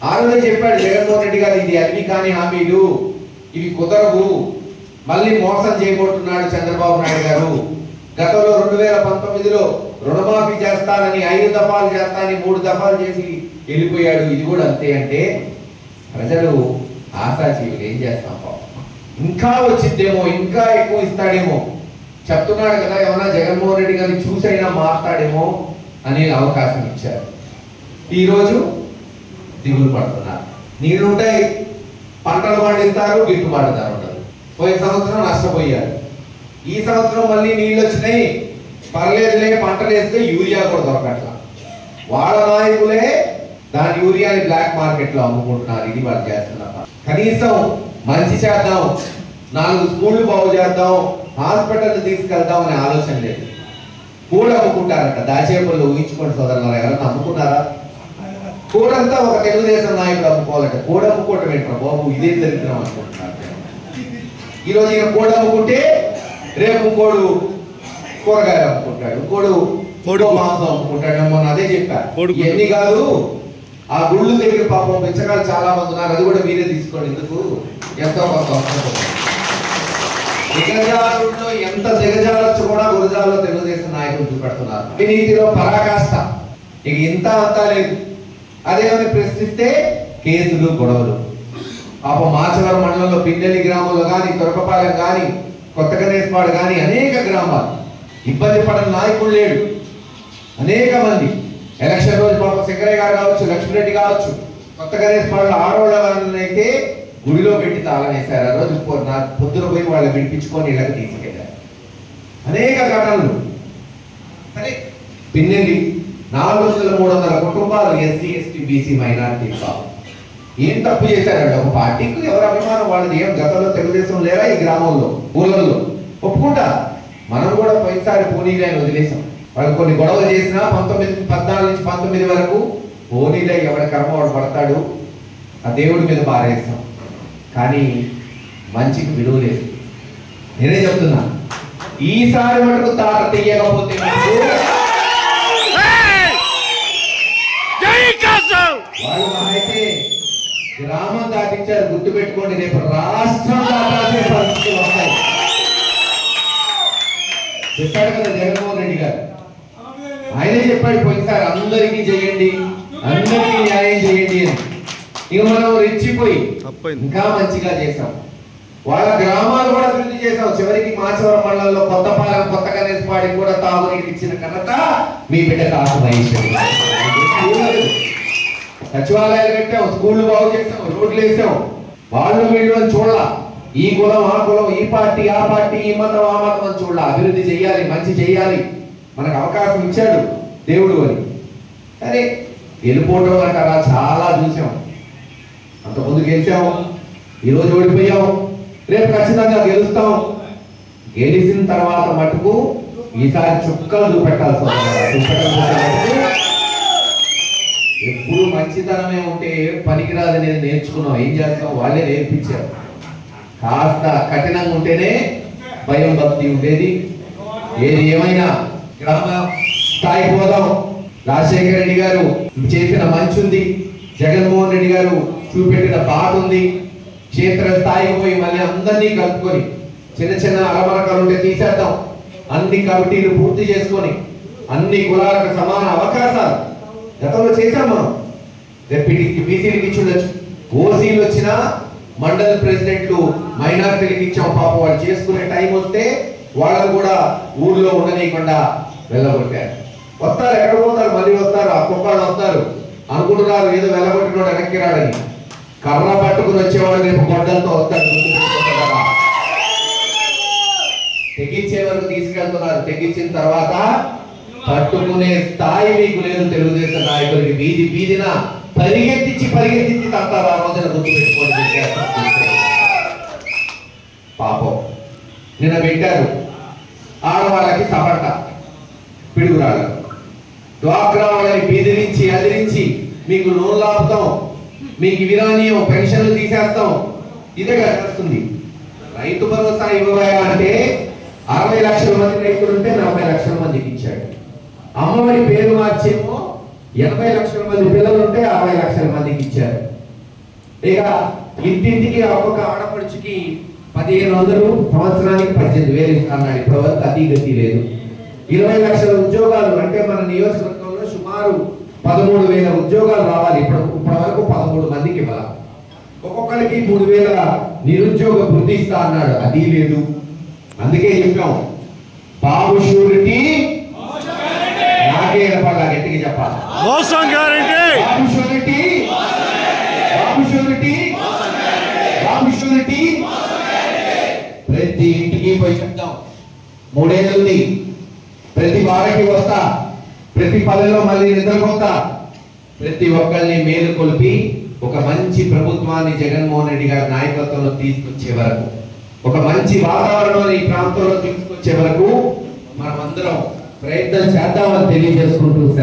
ఆ రోజే చెప్పాడు జగన్మోహన్ రెడ్డి గారు, ఇది అన్ని కాని హామీలు, ఇవి కుదరవు, మళ్ళీ మోసం చేయబోతున్నాడు చంద్రబాబు నాయుడు గారు. గతంలో 2019లో రుణమాఫీ చేస్తానని 5 దఫాలు చేస్తానని 3 దఫాలు చేసి వెళ్ళిపోయాడు. ఇది కూడా అంతే. అంటే ప్రజలు ఆశాజీవులు, ఏం చేస్తాం పాపం, ఇంకా వచ్చిద్దేమో, ఇంకా ఎక్కువ ఇస్తాడేమో చెప్తున్నాడు కదా. ఏమన్నా జగన్మోహన్ రెడ్డి గారిని చూసైనా మాట్లాడేమో అనే అవకాశం ఇచ్చారు. ఈరోజు దిగులు పడుతున్నారు. నీళ్లుంటాయి, పంటలు పండిస్తారు, గిట్టుబాటు ధర ఉండదు. పోయిన సంవత్సరం నష్టపోయారు. ఈ సంవత్సరం మళ్ళీ నీళ్ళు వచ్చినాయి, పర్లేదులే, పంటలు వేస్తే యూరియా కూడా దొరకట్లా. వాళ్ళ నాయకులే దాని యూరియాని బ్లాక్ మార్కెట్ లో అమ్ముకుంటున్నారు. ఇది వాళ్ళు చేస్తున్నారు. కనీసం మంచి చేద్దాం, 4 స్కూళ్లు బాగు చేద్దాం, హాస్పిటల్ తీసుకెళ్దాం అనే ఆలోచన లేదు. కూడా అమ్ముకుంటారంట. దాచేపల్లి ఊహించుకోండి సోదరులారా, ఎవరైనా అమ్ముకున్నారా? కూడంతా ఒక తెలుగుదేశం నాయకుడు అమ్ముకోవాలంటే కూడా అమ్ముకోవటం ఏంటారు బాబు, ఇదే దరిద్రం అనుకుంటున్నారు. ఈరోజు ఈయన కూడా అమ్ముకుంటే రేపు ఇంకోడు కూరగాయలు అమ్ముకుంటాడు, ఇంకోడు మాంసం అమ్ముకుంటాడు. మొన్న అదే చెప్పారు. ఎన్ని కాదు, ఆ గుళ్ళు దగ్గర పాపం బిచ్చగాళ్ళు చాలా మంది ఉన్నారు. అది కూడా మీరే తీసుకోండి. ఎందుకు, ఎంతో కొంత దిగజారుల్లో ఎంత దిగజారచ్చు కూడా గురజాల్లో తెలుగుదేశం నాయకులు చూపెడుతున్నారు. అవినీతిలో పరాకాష్ట. ఇక ఇంత అంతా లేదు. అదేమని ప్రశ్నిస్తే కేసులు, గొడవలు. పాపం మాచవరం మండలంలో పిన్నెల్లి గ్రామంలో కానీ, తొరకపాలెం కానీ, కొత్త గణేశ్పాడు కానీ అనేక గ్రామాలు ఇబ్బంది పడిన నాయకుడు లేడు. అనేక మంది ఎలక్షన్ రోజు పాపం శంకరయ్య గారు కావచ్చు, లక్ష్మీరెడ్డి కావచ్చు, కొత్త గణేశ్పాడులో ఆడవాళ్ళనైతే గుడిలో పెట్టి తాళనేశారు. ఆ రోజు పొద్దున పోయి వాళ్ళు విడిపించుకొని ఇళ్ళకి తీసుకెళ్ళారు. అనేక ఘటనలు. సరే, పిన్నెల్లి 400-300 కుటుంబాలు ఎస్సీ, ఎస్టీ, బీసీ, మైనారిటీ కావు. ఏం తప్పు చేశారండి? ఒక పార్టీకి ఎవరు అభిమానం వాళ్ళది. ఏం గతంలో తెలుగుదేశం లేరా ఈ గ్రామంలో, ఊళ్ళల్లో? ఒప్పుకుంటా. మనం కూడా పోయినసారి పోనీలే అని వదిలేసాం. వాళ్ళు కొన్ని గొడవలు చేసినా 14 నుంచి 19 వరకు పోనీలే, ఎవరి కర్మ వాడు పడతాడు, ఆ దేవుడి మీద బారేస్తాం. కానీ మంచికి విలువ లేదు. నేనే చెప్తున్నా, ఈసారి మటుకు తాట తీయకపోతే వాళ్ళు అయితే గ్రామం దాటించారు. గుర్తు పెట్టుకోండి, రేపు రాష్ట్రం దాటాల్సిన పరిస్థితులు వస్తాయి. చెప్పాడు కదా జగన్మోహన్ రెడ్డి గారు. ఆయనే చెప్పాడు పోయినసారి, అందరికీ చేయండి, అందరికీ న్యాయం చేయండి అని. ఇక మనం రెచ్చిపోయి ఇంకా మంచిగా చేసాం. వాళ్ళ గ్రామాలు కూడా అభివృద్ధి చేసాం. చివరికి మాచవరం మండలంలో కొత్తపాలెం, కొత్త గణేశ్పాడికి కూడా తాగునీటికి ఇచ్చిన ఘనత మీ బిడ్డ కాసు మహేశ్వరి. సచివాలయాలు కట్టాం, స్కూళ్లు బాగు చేసాం, రోడ్లు వేసాం. వాళ్ళు వీళ్ళు అని చూడాల. ఈ కులం, ఆ కులం, ఈ పార్టీ, ఆ పార్టీ, ఈ మతం, ఆ మతం అని చూడాల. అభివృద్ధి చెయ్యాలి, మంచి చెయ్యాలి. మనకు అవకాశం ఇచ్చాడు దేవుడు అని. సరే, వెళ్ళిపోవడం అంటారా, చాలా చూసాం. అంతకుముందు గెలిచాం, ఈరోజు ఓడిపోయాం, రేపు ఖచ్చితంగా గెలుస్తాం. గెలిచిన తర్వాత మటుకు ఈసారి చుక్కలు చూపెట్టాల్సి వస్తుంది. ఎప్పుడు మంచితనమే ఉంటే పనికిరాదు అనేది నేర్చుకున్నాం. ఏం చేస్తాం, వాళ్ళే నేర్పించారు. కాస్త కఠినంగా ఉంటేనే భయం, భక్తి ఉండేది. ఏది ఏమైనా గ్రామ స్థాయికి పోదాం. రాజశేఖర రెడ్డి గారు చేసిన మంచి ఉంది, జగన్మోహన్ రెడ్డి గారు చూపెట్టిన బాట ఉంది. క్షేత్ర స్థాయికి పోయి మళ్ళీ అందరినీ కలుపుకొని చిన్న చిన్న అలమరకాలు ఉంటే తీసేద్దాం. అన్ని కమిటీలు పూర్తి చేసుకొని అన్ని కులాలకు సమాన అవకాశాలు గతంలో చేశాం మనం. డెప్యూటీకి బీసీలకు ఇచ్చి ఉండొచ్చు, ఓసీలు వచ్చినా మండల ప్రెసిడెంట్లు మైనారిటీలకు ఇచ్చాం. పాపం వాళ్ళు చేసుకునే టైం వస్తే వాళ్ళని కూడా ఊర్లో ఉండనీయకుండా వెళ్ళగొట్టారు. వస్తారు, ఎక్కడ పోతారు, మళ్ళీ వస్తారు, ఆ కుక్కలు వస్తారు అనుకుంటున్నారు ఏదో వెళ్ళగొట్టినోడు వెనక్కి రాడని. కర్ర పట్టుకుని వచ్చేవాడు రేపు గొడ్డలతో వస్తారు. తెగించే వరకు తీసుకెళ్తున్నారు. తెగించిన తర్వాత పట్టుకునే స్థాయి మీకు లేదు. తెలుగుదేశం నాయకులకి వీధి వీధిన పరిగెత్తించి తంటారు. ఆ రోజున గుర్తు పెట్టుకోండి. పాపం నిన్న పెట్టారు ఆడవాళ్ళకి సపట్ట పిడుగురాళ్ళు. డ్వాక్రా వాళ్ళని బెదిరించి అదిరించి మీకు లోన్ లాపుతాం, మీకు విరానీయం, పెన్షన్లు తీసేస్తాం. ఇదే కనిపిస్తుంది. రైతు భరోసా ఇవ్వబోయా అంటే 60 లక్షల మంది రైతులు ఉంటే 40 లక్షల మందికి ఇచ్చాడు. అమ్మఒడి పేరు మార్చేమో 80 లక్షల మంది పిల్లలు ఉంటే 60 లక్షల మందికి ఇచ్చారు. ఇక ఇంటింటికి ఒక్కొక్క ఆడపడుచుకి 1500 సంవత్సరానికి 18,000 అన్నాడు. ఇప్పటివరకు అతి గతి లేదు. 20 లక్షల ఉద్యోగాలు అంటే మన నియోజకవర్గంలో సుమారు 13,000 ఉద్యోగాలు రావాలి. ఇప్పటివరకు 13 మందికి ఇవ్వాలి. ఒక్కొక్కరికి 3,000 నిరుద్యోగ వృత్తి ఇస్తా అన్నాడు. అది లేదు. అందుకే చెప్పాం బాబు షూరిటీ నాకే ఏర్పడాలి. గట్టిగా చెప్పాలి. బాబు షూరిటీ, బాబు షూరిటీ, బాబు షూరిటీ. ప్రతి ఇంటికి పోయి చెప్తాం. 3 ఏళ్ళుంది. ప్రతి వారికి వస్తా, ప్రతి పల్లెలో మళ్ళీ నిద్రపోతా, ప్రతి ఒక్కరిని మేలు కొలిపి ఒక మంచి ప్రభుత్వాన్ని జగన్మోహన్ రెడ్డి గారి నాయకత్వంలో తీసుకొచ్చే వరకు, ఒక మంచి వాతావరణాన్ని ఈ ప్రాంతంలో తీసుకొచ్చే వరకు మనం అందరం ప్రయత్నం చేద్దామని తెలియజేసుకుంటూ